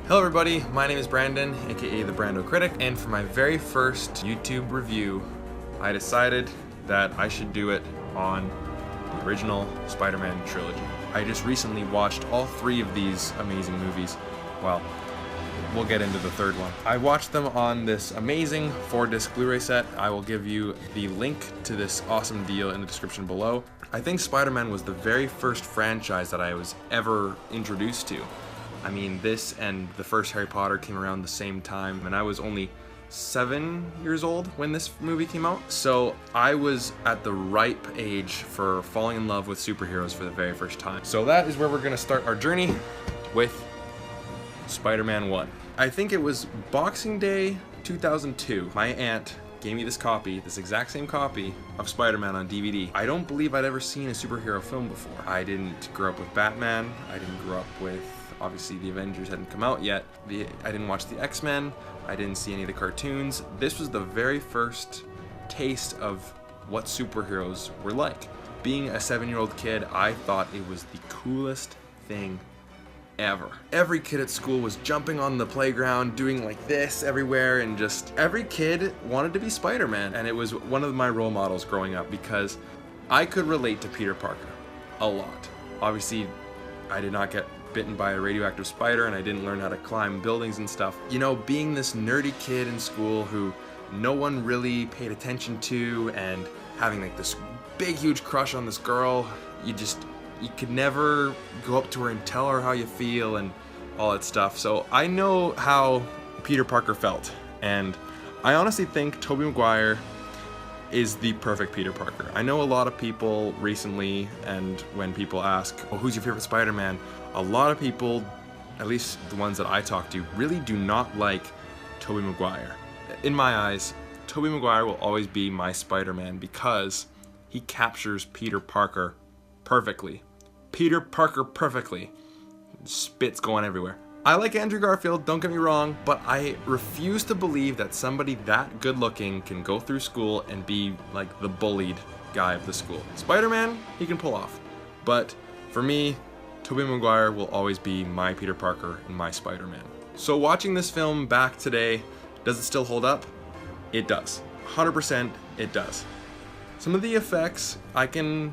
Hello everybody, my name is Brandon, aka the Brando Critic, and for my very first YouTube review, I decided that I should do it on the original Spider-Man Trilogy. I just recently watched all three of these amazing movies. Well, we'll get into the third one. I watched them on this amazing 4-disc Blu-ray set. I will give you the link to this awesome deal in the description below. I think Spider-Man was the very first franchise that I was ever introduced to. I mean, this and the first Harry Potter came around the same time, and I was only 7 years old when this movie came out. So I was at the ripe age for falling in love with superheroes for the very first time. So that is where we're gonna start our journey with Spider-Man 1. I think it was Boxing Day 2002. My aunt gave me this copy, this exact same copy of Spider-Man on DVD. I don't believe I'd ever seen a superhero film before. I didn't grow up with Batman. I didn't grow up with, obviously the Avengers hadn't come out yet. I didn't watch the X-Men. I didn't see any of the cartoons. This was the very first taste of what superheroes were like. Being a 7-year-old kid, I thought it was the coolest thing ever. Every kid at school was jumping on the playground, doing like this everywhere, and just every kid wanted to be Spider-Man. And it was one of my role models growing up because I could relate to Peter Parker a lot. Obviously, I did not get bitten by a radioactive spider, and I didn't learn how to climb buildings and stuff. You know, being this nerdy kid in school who no one really paid attention to, and having like this big huge crush on this girl, you could never go up to her and tell her how you feel and all that stuff. So I know how Peter Parker felt, and I honestly think Tobey Maguire is the perfect Peter Parker. I know a lot of people recently, and when people ask, oh, who's your favorite Spider-Man? A lot of people, at least the ones that I talk to, really do not like Tobey Maguire. In my eyes, Tobey Maguire will always be my Spider-Man because he captures Peter Parker perfectly. Peter Parker perfectly. Spit's going everywhere. I like Andrew Garfield, don't get me wrong, but I refuse to believe that somebody that good looking can go through school and be like the bullied guy of the school. Spider-Man, he can pull off. But for me, Tobey Maguire will always be my Peter Parker and my Spider-Man. So watching this film back today, does it still hold up? It does. 100% it does. Some of the effects, I can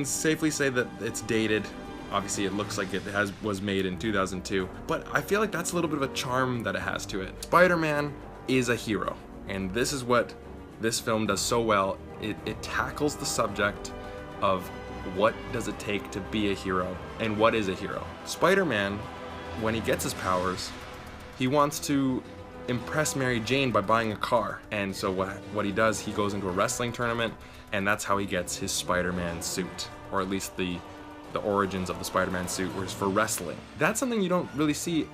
safely say that it's dated. Obviously it looks like it was made in 2002, but I feel like that's a little bit of a charm that it has to it. Spider-Man is a hero, and this is what this film does so well. It tackles the subject of what does it take to be a hero, and what is a hero. Spider-Man, when he gets his powers, he wants to impress Mary Jane by buying a car, and so what he does, he goes into a wrestling tournament, and that's how he gets his Spider-Man suit, or at least the origins of the Spider-Man suit was for wrestling. That's something you don't really see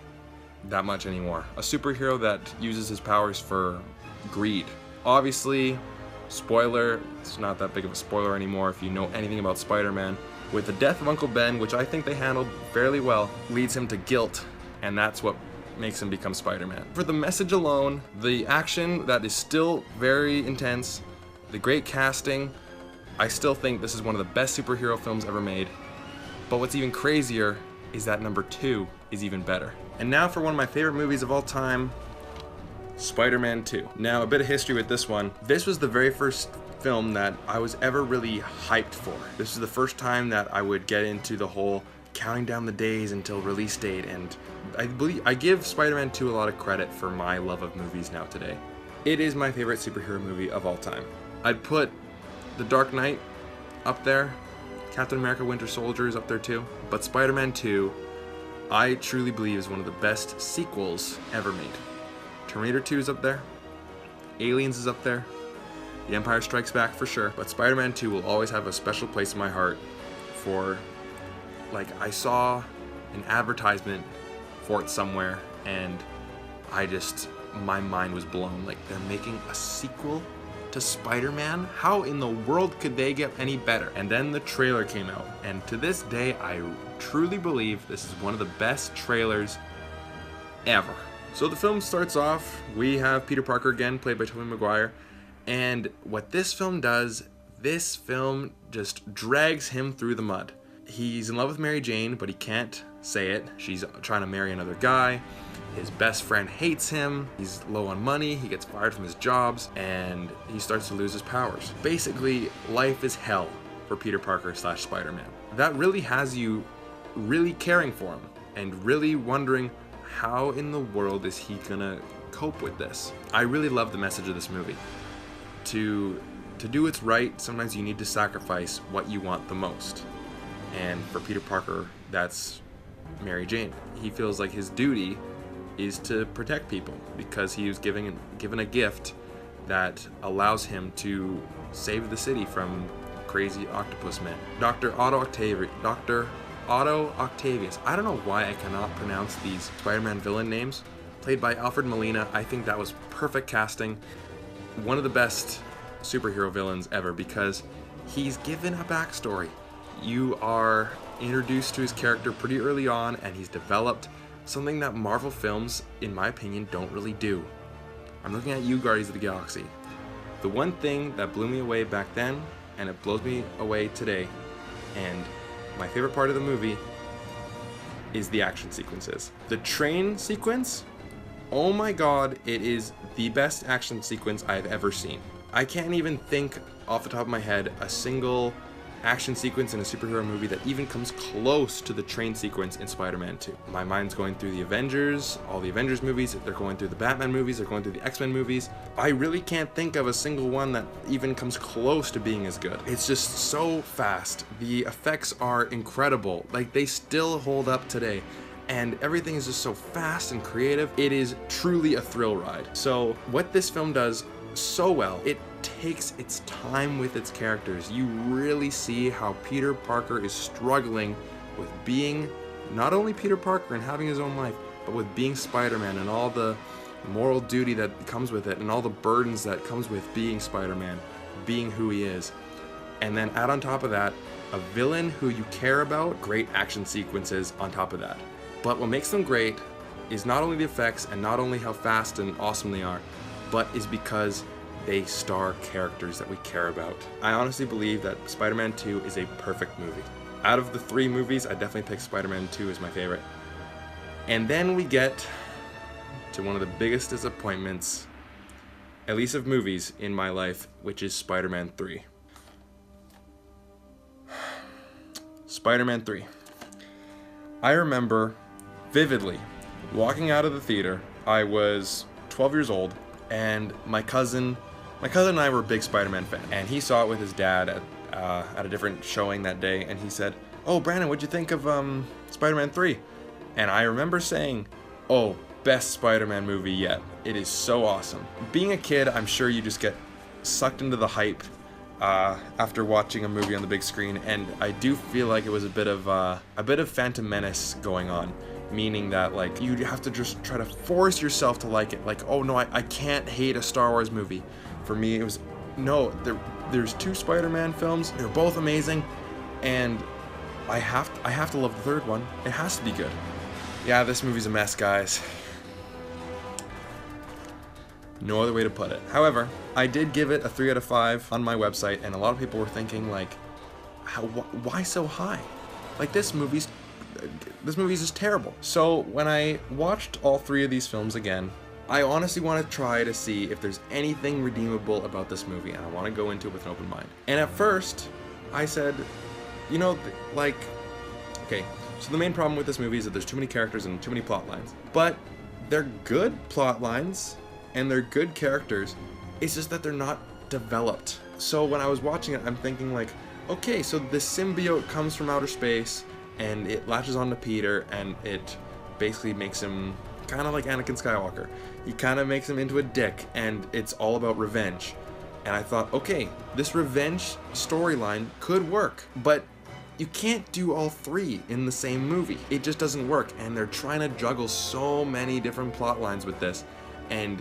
that much anymore. A superhero that uses his powers for greed. Obviously, spoiler, it's not that big of a spoiler anymore if you know anything about Spider-Man. With the death of Uncle Ben, which I think they handled fairly well, leads him to guilt, and that's what makes him become Spider-Man. For the message alone, the action that is still very intense, the great casting, I still think this is one of the best superhero films ever made. But what's even crazier is that number 2 is even better. And now for one of my favorite movies of all time, Spider-Man 2. Now, a bit of history with this one. This was the very first film that I was ever really hyped for. This is the first time that I would get into the whole counting down the days until release date, and I give Spider-Man 2 a lot of credit for my love of movies now today. It is my favorite superhero movie of all time. I'd put The Dark Knight up there. Captain America Winter Soldier is up there too. But Spider-Man 2, I truly believe is one of the best sequels ever made. Terminator 2 is up there. Aliens is up there. The Empire Strikes Back for sure. But Spider-Man 2 will always have a special place in my heart for, like, I saw an advertisement for it somewhere, and my mind was blown. Like, they're making a sequel to Spider-Man? How in the world could they get any better? And then the trailer came out, and to this day I truly believe this is one of the best trailers ever. So the film starts off, we have Peter Parker again, played by Tobey Maguire, and what this film does, this film just drags him through the mud. He's in love with Mary Jane, but he can't say it. She's trying to marry another guy. His best friend hates him, he's low on money, he gets fired from his jobs, and he starts to lose his powers. Basically, life is hell for Peter Parker / Spider-Man. That really has you really caring for him and really wondering how in the world is he gonna cope with this. I really love the message of this movie. To do what's right, sometimes you need to sacrifice what you want the most. And for Peter Parker, that's Mary Jane. He feels like his duty is to protect people because he was given a gift that allows him to save the city from crazy octopus man. Dr. Otto Octavius. I don't know why I cannot pronounce these Spider-Man villain names. Played by Alfred Molina. I think that was perfect casting. One of the best superhero villains ever because he's given a backstory. You are introduced to his character pretty early on, and he's developed something that Marvel films, in my opinion, don't really do. I'm looking at you, Guardians of the Galaxy. The one thing that blew me away back then, and it blows me away today, and my favorite part of the movie, is the action sequences. The train sequence, oh my god, it is the best action sequence I've ever seen. I can't even think off the top of my head a single action sequence in a superhero movie that even comes close to the train sequence in Spider-Man 2. My mind's going through the Avengers, all the Avengers movies, they're going through the Batman movies, they're going through the X-Men movies. I really can't think of a single one that even comes close to being as good. It's just so fast. The effects are incredible. Like, they still hold up today. And everything is just so fast and creative. It is truly a thrill ride. So what this film does so well, it takes its time with its characters. You really see how Peter Parker is struggling with being not only Peter Parker and having his own life, but with being Spider-Man and all the moral duty that comes with it and all the burdens that comes with being Spider-Man, being who he is. And then add on top of that, a villain who you care about, great action sequences on top of that. But what makes them great is not only the effects and not only how fast and awesome they are, but is because they star characters that we care about. I honestly believe that Spider-Man 2 is a perfect movie. Out of the 3 movies, I definitely pick Spider-Man 2 as my favorite. And then we get to one of the biggest disappointments, at least of movies, in my life, which is Spider-Man 3. Spider-Man 3. I remember vividly walking out of the theater. I was 12 years old, and my cousin and I were a big Spider-Man fan, and he saw it with his dad at a different showing that day, and he said, "Oh, Brandon, what'd you think of Spider-Man 3?" And I remember saying, "Oh, best Spider-Man movie yet. It is so awesome." Being a kid, I'm sure you just get sucked into the hype after watching a movie on the big screen, and I do feel like it was a bit of Phantom Menace going on. Meaning that, like, you have to just try to force yourself to like it. Like, oh no, I can't hate a Star Wars movie. For me, it was, no, there's 2 Spider-Man films. They're both amazing, and I have to love the third one. It has to be good. Yeah, this movie's a mess, guys. No other way to put it. However, I did give it a 3 out of 5 on my website, and a lot of people were thinking, like, why so high? Like, this movie's just terrible. So when I watched all 3 of these films again, I honestly want to try to see if there's anything redeemable about this movie, and I want to go into it with an open mind. And at first, I said, you know, like, okay, so the main problem with this movie is that there's too many characters and too many plot lines. But they're good plot lines, and they're good characters. It's just that they're not developed. So when I was watching it, I'm thinking, like, okay, so the symbiote comes from outer space, and it latches onto Peter, and it basically makes him kind of like Anakin Skywalker. He kind of makes him into a dick, and it's all about revenge. And I thought, okay, this revenge storyline could work, but you can't do all 3 in the same movie. It just doesn't work, and they're trying to juggle so many different plot lines with this, and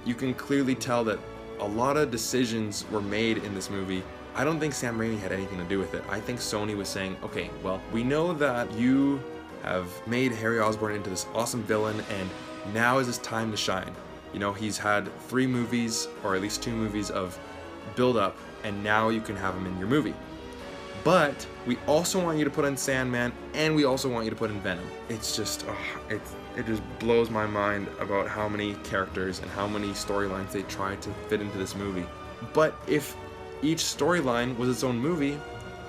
you can clearly tell that a lot of decisions were made in this movie. I don't think Sam Raimi had anything to do with it. I think Sony was saying, okay, well, we know that you have made Harry Osborn into this awesome villain, and now is his time to shine. You know, he's had 3 movies, or at least 2 movies of build-up, and now you can have him in your movie. But we also want you to put in Sandman, and we also want you to put in Venom. It's just, it just blows my mind about how many characters and how many storylines they try to fit into this movie. But if each storyline was its own movie,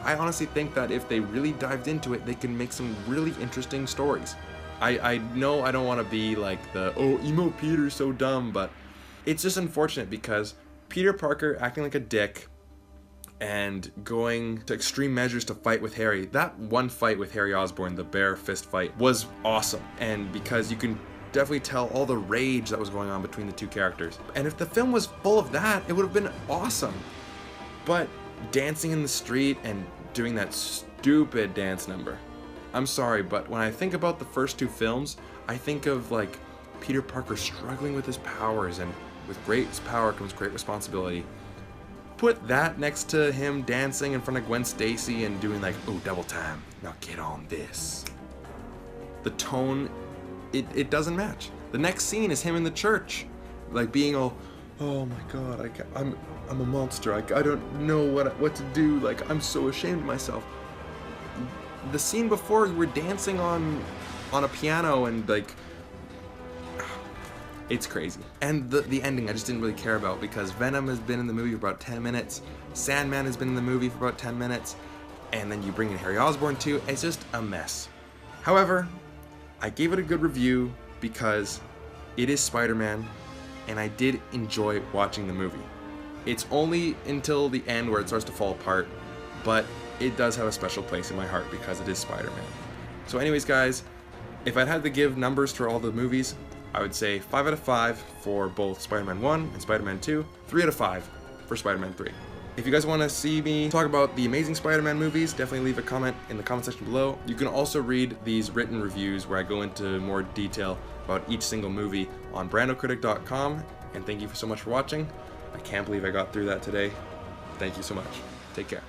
I honestly think that if they really dived into it, they can make some really interesting stories. I know I don't want to be like oh, emo Peter's so dumb, but it's just unfortunate because Peter Parker acting like a dick and going to extreme measures to fight with Harry. That one fight with Harry Osborn, the bare fist fight, was awesome. And because you can definitely tell all the rage that was going on between the two characters. And if the film was full of that, it would have been awesome. But dancing in the street and doing that stupid dance number. I'm sorry, but when I think about the first two films, I think of like Peter Parker struggling with his powers, and with great power comes great responsibility. Put that next to him dancing in front of Gwen Stacy and doing like, oh, double time, now get on this. The tone, it doesn't match. The next scene is him in the church, like being all, oh my god, I'm a monster, I don't know what to do, like I'm so ashamed of myself. The scene before, you were dancing on a piano and like, it's crazy. And the ending I just didn't really care about because Venom has been in the movie for about 10 minutes, Sandman has been in the movie for about 10 minutes, and then you bring in Harry Osborn too. It's just a mess. However, I gave it a good review because it is Spider-Man, and I did enjoy watching the movie. It's only until the end where it starts to fall apart, but it does have a special place in my heart because it is Spider-Man. So anyways guys, if I had to give numbers for all the movies, I would say 5 out of 5 for both Spider-Man 1 and Spider-Man 2, 3 out of 5 for Spider-Man 3. If you guys want to see me talk about the Amazing Spider-Man movies, definitely leave a comment in the comment section below. You can also read these written reviews where I go into more detail about each single movie on brandocritic.com, and thank you so much for watching. I can't believe I got through that today. Thank you so much. Take care.